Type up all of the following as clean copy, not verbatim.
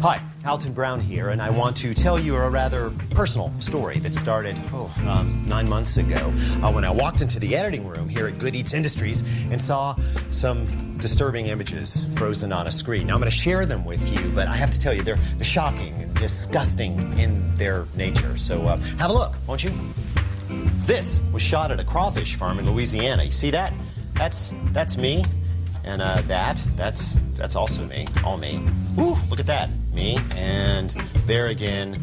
Hi, Alton Brown here, and I want to tell you a rather personal story that started 9 months ago when I walked into the editing room here at Good Eats Industries and saw some disturbing images frozen on a screen. Now, I'm going to share them with you, but I have to tell you, they're shocking and disgusting in their nature. So have a look, won't you? This was shot at a crawfish farm in Louisiana. You see that? That's me. And that's also me, all me. Ooh, look at that, me, and there again,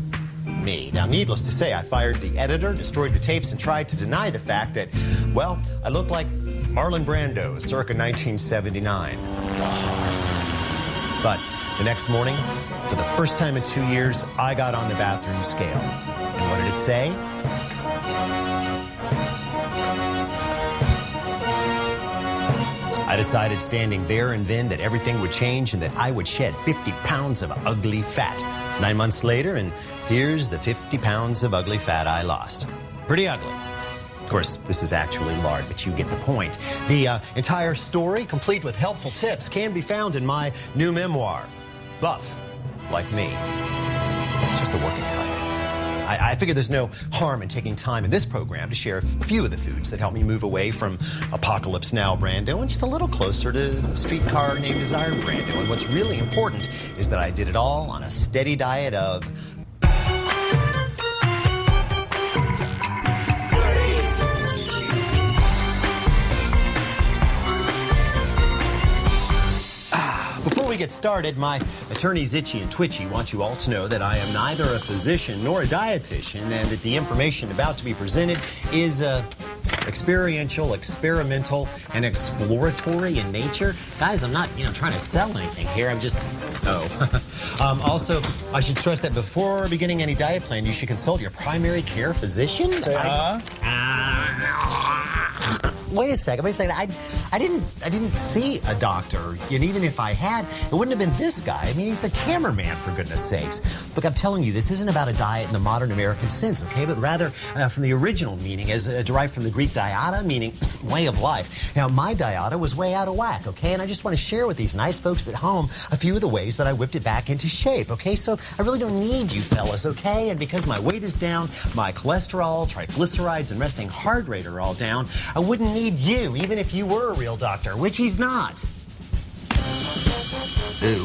me. Now, needless to say, I fired the editor, destroyed the tapes, and tried to deny the fact that, well, I look like Marlon Brando, circa 1979. But the next morning, for the first time in 2 years, I got on the bathroom scale. And what did it say? I decided standing there and then that everything would change and that I would shed 50 pounds of ugly fat. 9 months later, and here's the 50 pounds of ugly fat I lost. Pretty ugly. Of course, this is actually lard, but you get the point. The entire story, complete with helpful tips, can be found in my new memoir, Buff Like Me. It's just a working title. I figure there's no harm in taking time in this program to share a few of the foods that help me move away from Apocalypse Now Brando and just a little closer to Streetcar Named Desire Brando. And what's really important is that I did it all on a steady diet of Before we get started, my attorneys Itchy and Twitchy want you all to know that I am neither a physician nor a dietitian, and that the information about to be presented is experiential, experimental, and exploratory in nature. Guys, I'm not, trying to sell anything here. I'm just, also, I should stress that before beginning any diet plan, you should consult your primary care physician. Wait a second. I didn't see a doctor, and even if I had, it wouldn't have been this guy. I mean, he's the cameraman, for goodness sakes. Look, I'm telling you, this isn't about a diet in the modern American sense, okay? But rather from the original meaning, as derived from the Greek dieta, meaning way of life. Now, my dieta was way out of whack, okay? And I just want to share with these nice folks at home a few of the ways that I whipped it back into shape, okay? So I really don't need you fellas, okay? And because my weight is down, my cholesterol, triglycerides, and resting heart rate are all down, I wouldn't need you, even if you were a real doctor, which he's not. Ooh.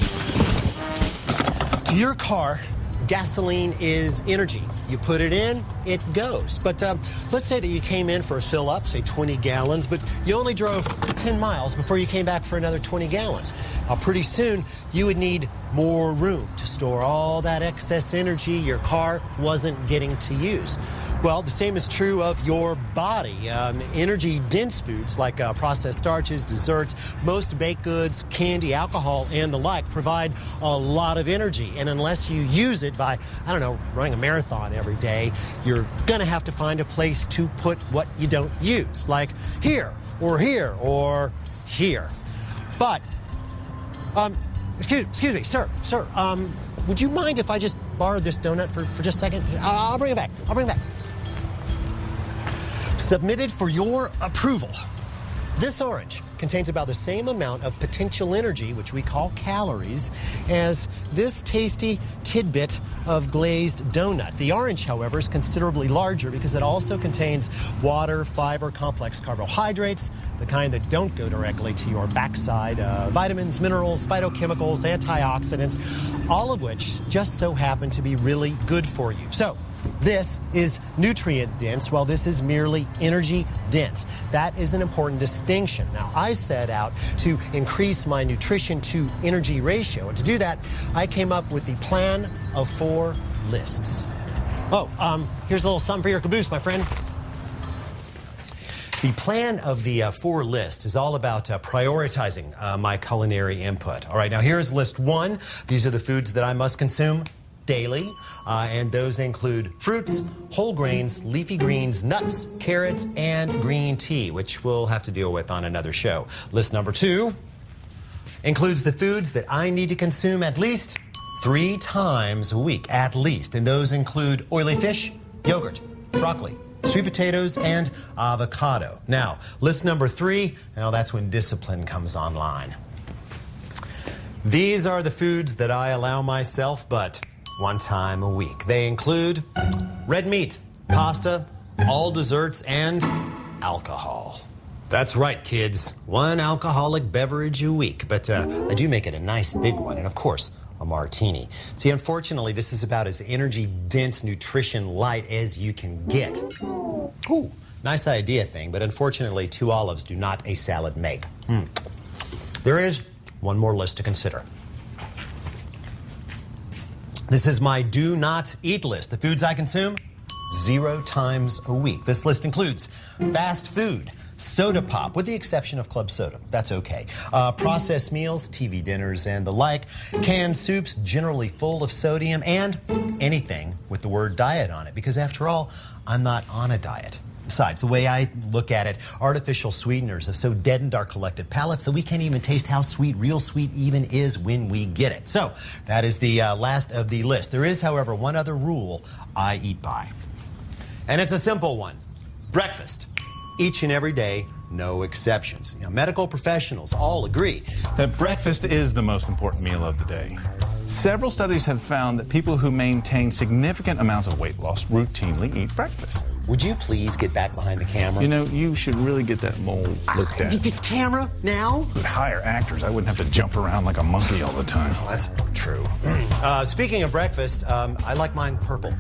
To your car, gasoline is energy. You put it in, it goes. But let's say that you came in for a fill up, say 20 gallons, but you only drove 10 miles before you came back for another 20 gallons. Pretty soon, you would need more room to store all that excess energy your car wasn't getting to use. Well, the same is true of your body. Energy-dense foods like processed starches, desserts, most baked goods, candy, alcohol, and the like provide a lot of energy. And unless you use it by, running a marathon every day, you're going to have to find a place to put what you don't use, like here, or here, or here. But, excuse me, sir, would you mind if I just borrowed this donut for just a second? I'll bring it back. Submitted for your approval. This orange contains about the same amount of potential energy, which we call calories, as this tasty tidbit of glazed donut. The orange, however, is considerably larger because it also contains water, fiber, complex carbohydrates, the kind that don't go directly to your backside, vitamins, minerals, phytochemicals, antioxidants, all of which just so happen to be really good for you. So, this is nutrient-dense, while this is merely energy-dense. That is an important distinction. Now, I set out to increase my nutrition-to-energy ratio, and to do that, I came up with the plan of 4 lists. Here's a little something for your caboose, my friend. The plan of the 4 list is all about prioritizing my culinary input. All right, now here's list 1. These are the foods that I must consume daily, and those include fruits, whole grains, leafy greens, nuts, carrots, and green tea, which we'll have to deal with on another show. List number 2 includes the foods that I need to consume at least 3 times a week, at least, and those include oily fish, yogurt, broccoli, sweet potatoes, and avocado. Now, list number 3, that's when discipline comes online. These are the foods that I allow myself but one time a week. They include red meat, pasta, all desserts, and alcohol. That's right, kids. One alcoholic beverage a week. But I do make it a nice big one. And of course, a martini. See, unfortunately, this is about as energy-dense, nutrition-light as you can get. Ooh, nice idea thing, but unfortunately, 2 olives do not a salad make. There is one more list to consider. This is my do not eat list. The foods I consume 0 times a week. This list includes fast food, soda pop, with the exception of club soda. That's okay. Processed meals, TV dinners, and the like. Canned soups, generally full of sodium, and anything with the word diet on it. Because after all, I'm not on a diet. Besides, the way I look at it, artificial sweeteners have so deadened our collective palates that we can't even taste how sweet real sweet even is when we get it. So that is the last of the list. There is, however, one other rule I eat by. And it's a simple one. Breakfast. Each and every day, no exceptions. You know, medical professionals all agree that breakfast is the most important meal of the day. Several studies have found that people who maintain significant amounts of weight loss routinely eat breakfast. Would you please get back behind the camera? You know, you should really get that mole looked at. The camera now? With hire actors, I wouldn't have to jump around like a monkey all the time. Oh, that's true. Speaking of breakfast, I like mine purple.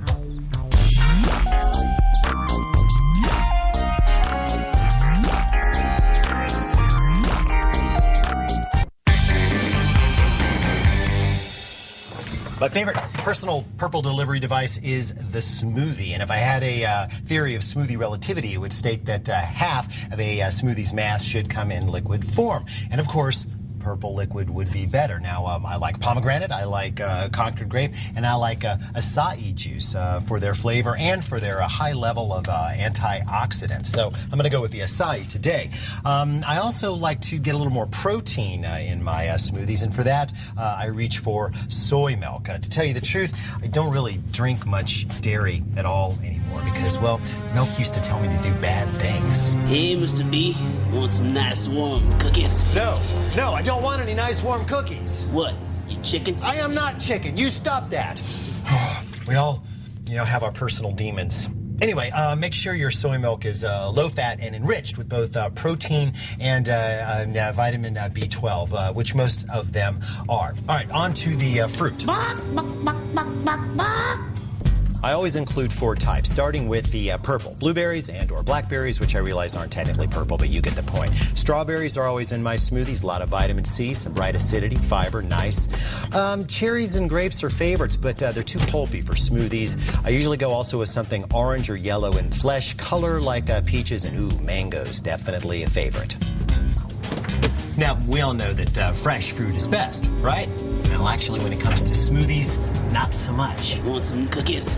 My favorite personal purple delivery device is the smoothie. And if I had a theory of smoothie relativity, it would state that half of a smoothie's mass should come in liquid form. And of course, purple liquid would be better. Now, I like pomegranate, I like Concord grape, and I like acai juice for their flavor and for their high level of antioxidants. So I'm going to go with the acai today. I also like to get a little more protein in my smoothies, and for that, I reach for soy milk. To tell you the truth, I don't really drink much dairy at all anymore because, well, milk used to tell me to do bad things. Hey, Mr. B, you want some nice warm cookies? No, I don't want any nice warm cookies. What, you chicken? I am not chicken. You stop that. We all, have our personal demons. Anyway, make sure your soy milk is low-fat and enriched with both protein and vitamin B12, which most of them are. All right, on to the fruit. I always include 4 types, starting with the purple. Blueberries and or blackberries, which I realize aren't technically purple, but you get the point. Strawberries are always in my smoothies. A lot of vitamin C, some bright acidity, fiber, nice. Cherries and grapes are favorites, but they're too pulpy for smoothies. I usually go also with something orange or yellow in flesh, color like peaches, and mangoes, definitely a favorite. Now, we all know that fresh fruit is best, right? Well, actually, when it comes to smoothies, not so much. Want some cookies?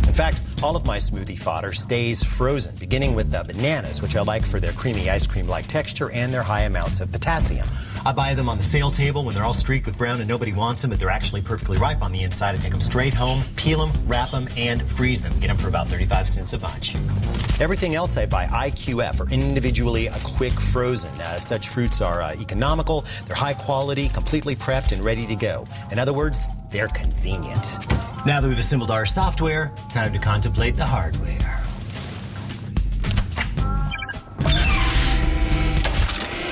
In fact, all of my smoothie fodder stays frozen, beginning with bananas, which I like for their creamy ice cream-like texture and their high amounts of potassium. I buy them on the sale table when they're all streaked with brown and nobody wants them, but they're actually perfectly ripe on the inside. I take them straight home, peel them, wrap them, and freeze them. Get them for about 35 cents a bunch. Everything else I buy IQF, or individually quick frozen. Such fruits are economical, they're high quality, completely prepped, and ready to go. In other words, they're convenient. Now that we've assembled our software, time to contemplate the hardware.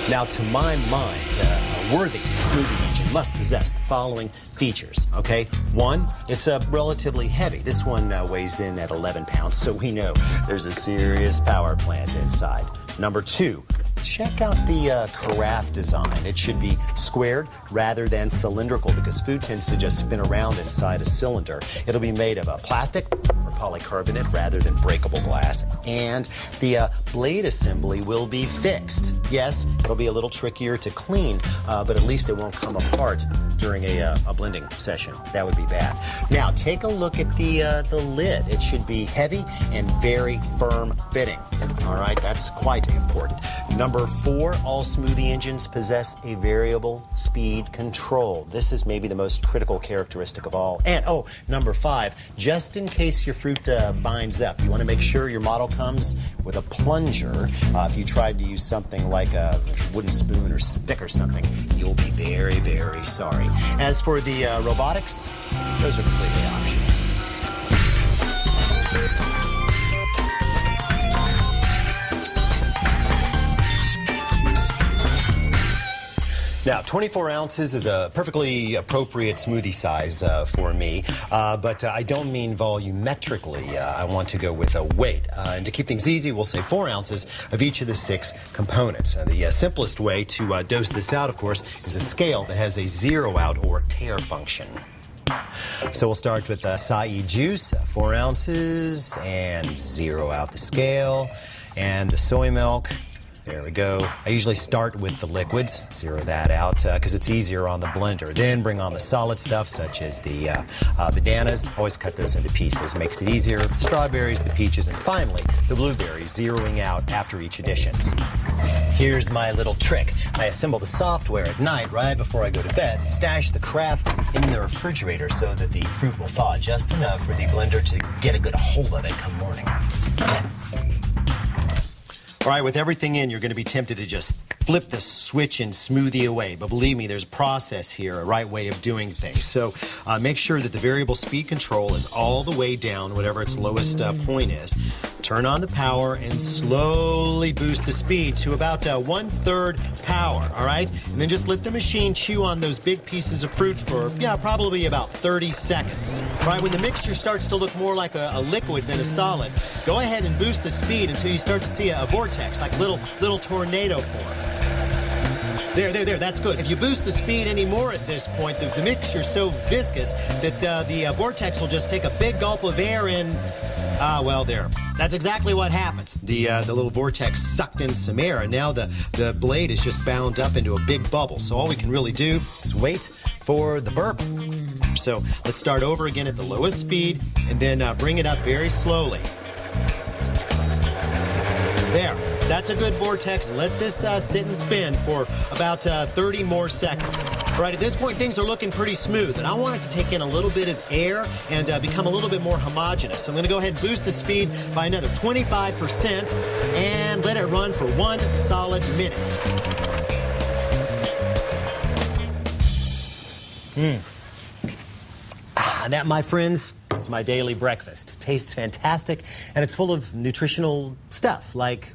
Now, to my mind, a worthy smoothie engine must possess the following features, okay? 1, it's relatively heavy. This one weighs in at 11 pounds, so we know there's a serious power plant inside. Number 2, check out the carafe design. It should be squared rather than cylindrical because food tends to just spin around inside a cylinder. It'll be made of plastic or polycarbonate rather than breakable glass. And the blade assembly will be fixed. Yes, it'll be a little trickier to clean, but at least it won't come apart during a blending session. That would be bad. Now, take a look at the lid. It should be heavy and very firm fitting. All right, that's quite important. Number 4, all smoothie engines possess a variable speed control. This is maybe the most critical characteristic of all. And, number 5, just in case your fruit binds up, you want to make sure your model comes with a plunger. If you tried to use something like a wooden spoon or stick or something, you'll be very, very sorry. As for the robotics, those are completely optional. Now, 24 ounces is a perfectly appropriate smoothie size for me, but I don't mean volumetrically. I want to go with a weight. And to keep things easy, we'll say 4 ounces of each of the 6 components. The simplest way to dose this out, of course, is a scale that has a zero out or tare function. So we'll start with acai juice, 4 ounces, and zero out the scale, and the soy milk. There we go. I usually start with the liquids, zero that out because it's easier on the blender. Then bring on the solid stuff such as the bananas. Always cut those into pieces, makes it easier. The strawberries, the peaches, and finally the blueberries, zeroing out after each addition. Here's my little trick. I assemble the software at night right before I go to bed, stash the craft in the refrigerator so that the fruit will thaw just enough for the blender to get a good hold of it come morning. All right, with everything in, you're going to be tempted to just flip the switch and smoothie away. But believe me, there's a process here, a right way of doing things. So make sure that the variable speed control is all the way down, whatever its lowest point is. Turn on the power and slowly boost the speed to about 1/3 power, all right? And then just let the machine chew on those big pieces of fruit for, probably about 30 seconds. All right, when the mixture starts to look more like a liquid than a solid, go ahead and boost the speed until you start to see a vortex, like little tornado form. There, that's good. If you boost the speed any more at this point, the mixture's so viscous that the vortex will just take a big gulp of air in. There. That's exactly what happens. The little vortex sucked in some air, and now the blade is just bound up into a big bubble. So all we can really do is wait for the burp. So let's start over again at the lowest speed, and then bring it up very slowly. There. That's a good vortex. Let this sit and spin for about 30 more seconds. All right, at this point, things are looking pretty smooth, and I want it to take in a little bit of air and become a little bit more homogeneous. So I'm going to go ahead and boost the speed by another 25% and let it run for 1 solid minute. And that, my friends, is my daily breakfast. It tastes fantastic, and it's full of nutritional stuff like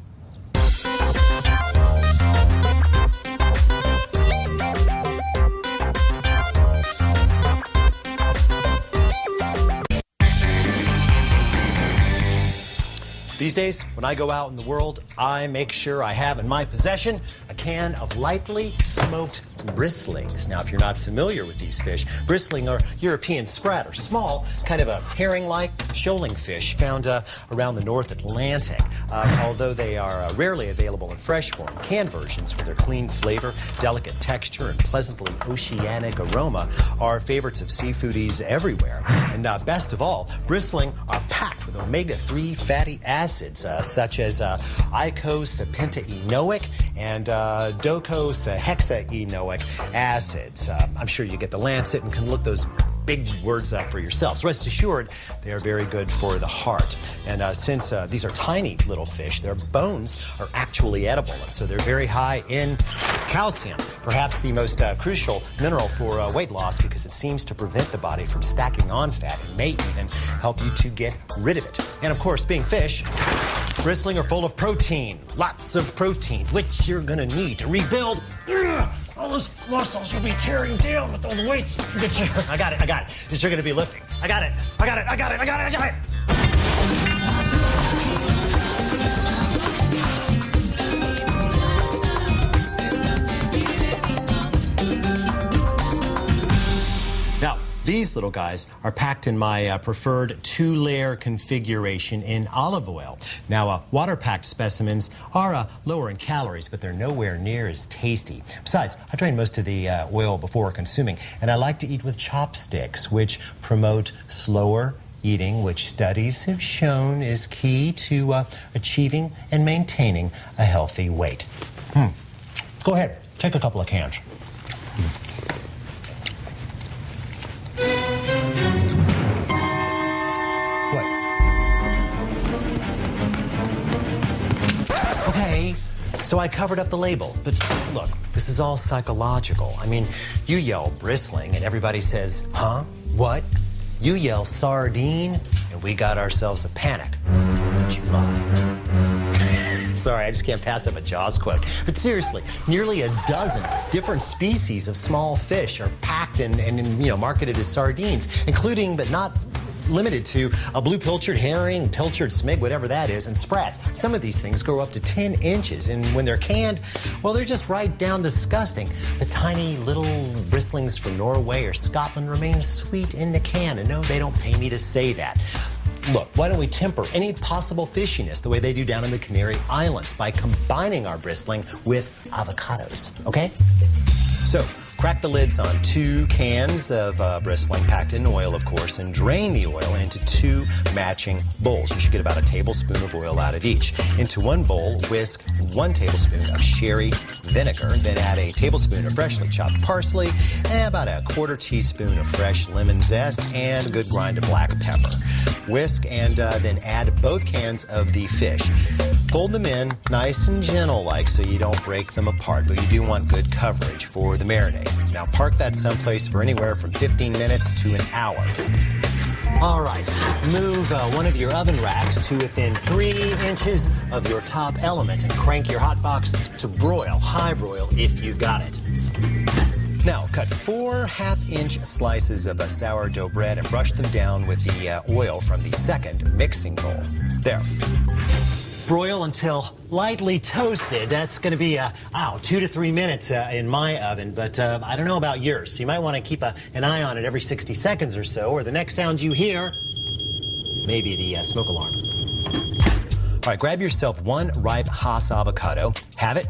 these days, when I go out in the world, I make sure I have in my possession a can of lightly smoked bristlings. Now, if you're not familiar with these fish, bristling are European sprat, or small, kind of a herring-like shoaling fish found around the North Atlantic. Although they are rarely available in fresh form, canned versions with their clean flavor, delicate texture, and pleasantly oceanic aroma are favorites of seafoodies everywhere. And best of all, bristling are packed with omega-3 fatty acids such as icosapentaenoic and docosahexaenoic acids. I'm sure you get the Lancet and can look those big words up for yourselves. Rest assured, they are very good for the heart. And since these are tiny little fish, their bones are actually edible, and so they're very high in calcium, perhaps the most crucial mineral for weight loss because it seems to prevent the body from stacking on fat and may even help you to get rid of it. And of course, being fish, bristling are full of protein, lots of protein, which you're gonna need to rebuild all those muscles you'll be tearing down with all the weights that you... I got it. That you're gonna be lifting. I got it. Now, these little guys are packed in my preferred 2-layer configuration in olive oil. Now, water-packed specimens are lower in calories, but they're nowhere near as tasty. Besides, I drain most of the oil before consuming, and I like to eat with chopsticks, which promote slower eating, which studies have shown is key to achieving and maintaining a healthy weight. Go ahead, take a couple of cans. So I covered up the label, but look, this is all psychological. I mean, you yell bristling and everybody says, huh? What? You yell sardine and we got ourselves a panic. 4th of July. Sorry, I just can't pass up a Jaws quote. But seriously, nearly a dozen different species of small fish are packed and marketed as sardines, including but not limited to a blue pilchard herring, pilchard smig, whatever that is, and sprats. Some of these things grow up to 10 inches, and when they're canned, well, they're just right down disgusting. The tiny little bristlings from Norway or Scotland remain sweet in the can, and no, they don't pay me to say that. Look, why don't we temper any possible fishiness the way they do down in the Canary Islands by combining our bristling with avocados, okay? So, crack the lids on 2 cans of bristling, packed in oil, of course, and drain the oil into 2 matching bowls. You should get about a tablespoon of oil out of each. Into one bowl, whisk 1 tablespoon of sherry vinegar, then add a tablespoon of freshly chopped parsley, and about a 1/4 teaspoon of fresh lemon zest, and a good grind of black pepper. Whisk and then add both cans of the fish. Fold them in nice and gentle-like so you don't break them apart, but you do want good coverage for the marinade. Now park that someplace for anywhere from 15 minutes to an hour. All right, move one of your oven racks to within 3 inches of your top element and crank your hot box to broil, high broil if you got it. Now, cut 4 half-inch slices of sourdough bread and brush them down with the oil from the second mixing bowl. There. Broil until lightly toasted. That's going to be 2 to 3 minutes in my oven, but I don't know about yours. So you might want to keep an eye on it every 60 seconds or so, or the next sound you hear, maybe the smoke alarm. All right, grab yourself 1 ripe Hass avocado, have it,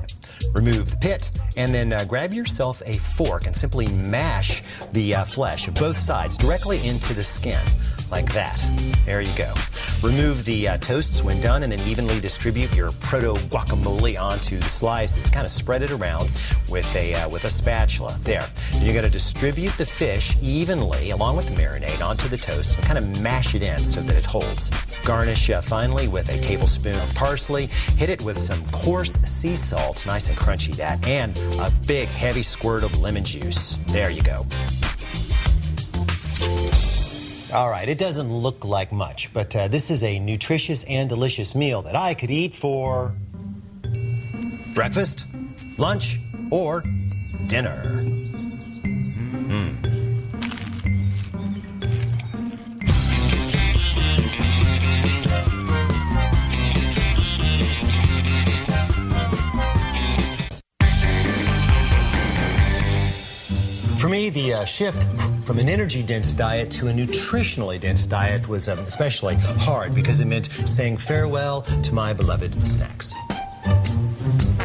remove the pit, and then grab yourself a fork and simply mash the flesh of both sides directly into the skin, like that. There you go. Remove the toasts when done, and then evenly distribute your proto-guacamole onto the slices. Kind of spread it around with a spatula. There. Then you're going to distribute the fish evenly, along with the marinade, onto the toast and kind of mash it in so that it holds. Garnish finally with a tablespoon of parsley. Hit it with some coarse sea salt, nice and crunchy that, and a big heavy squirt of lemon juice. There you go. All right, it doesn't look like much, but this is a nutritious and delicious meal that I could eat for breakfast, lunch, or dinner. For me, the shift from an energy-dense diet to a nutritionally dense diet was especially hard because it meant saying farewell to my beloved snacks.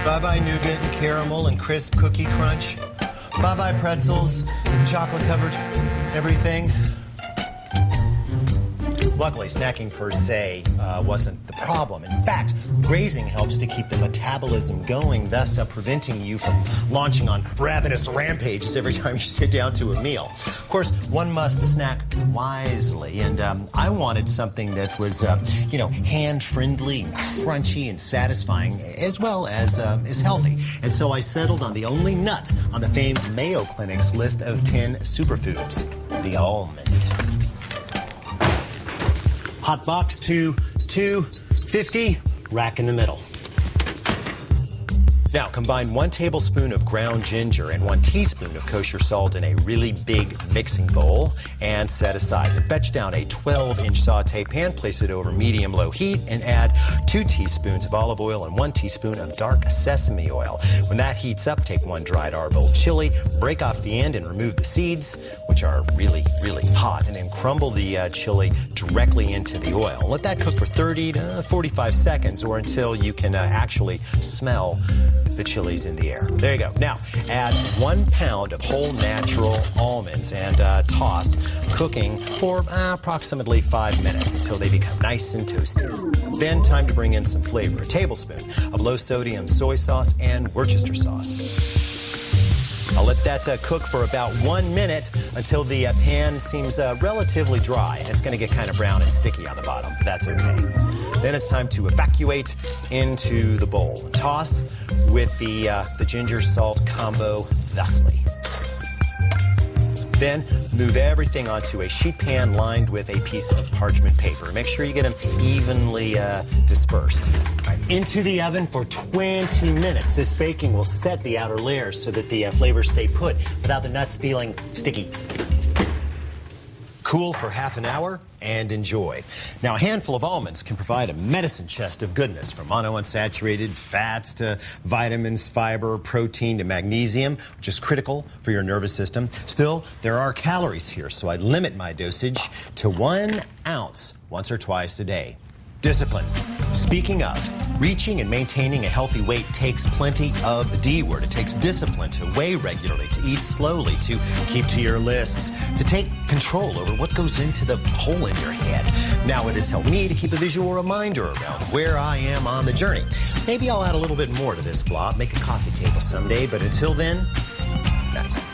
Bye-bye nougat and caramel and crisp cookie crunch. Bye-bye pretzels, chocolate-covered everything. Luckily, snacking per se wasn't the problem. In fact, grazing helps to keep the metabolism going, thus preventing you from launching on ravenous rampages every time you sit down to a meal. Of course, one must snack wisely, and I wanted something that was, hand-friendly and crunchy and satisfying, as well as healthy. And so I settled on the only nut on the famed Mayo Clinic's list of 10 superfoods, the almond. Hot box to 250, rack in the middle. Now, combine 1 tablespoon of ground ginger and 1 teaspoon of kosher salt in a really big mixing bowl and set aside. Then fetch down a 12-inch saute pan, place it over medium-low heat, and add 2 teaspoons of olive oil and 1 teaspoon of dark sesame oil. When that heats up, take 1 dried arbol chili, break off the end and remove the seeds, which are really, really hot, and then crumble the chili directly into the oil. Let that cook for 30 to 45 seconds or until you can actually smell the chilies in the air. There you go. Now, add 1 pound of whole natural almonds and toss, cooking for approximately 5 minutes until they become nice and toasty. Then time to bring in some flavor, a tablespoon of low-sodium soy sauce and Worcester sauce. I'll let that cook for about 1 minute until the pan seems relatively dry. And it's going to get kind of brown and sticky on the bottom, but that's okay. Then it's time to evacuate into the bowl. Toss with the ginger salt combo thusly. Then move everything onto a sheet pan lined with a piece of parchment paper. Make sure you get them evenly dispersed. All right, into the oven for 20 minutes. This baking will set the outer layers so that the flavors stay put without the nuts feeling sticky. Cool for half an hour and enjoy. Now, a handful of almonds can provide a medicine chest of goodness, from monounsaturated fats to vitamins, fiber, protein to magnesium, which is critical for your nervous system. Still, there are calories here, so I limit my dosage to 1 ounce once or twice a day. Discipline. Speaking of, reaching and maintaining a healthy weight takes plenty of the D word. It takes discipline to weigh regularly, to eat slowly, to keep to your lists, to take control over what goes into the hole in your head. Now, it has helped me to keep a visual reminder around where I am on the journey. Maybe I'll add a little bit more to this blob, make a coffee table someday, but until then, nice.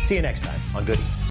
See you next time on Good Eats.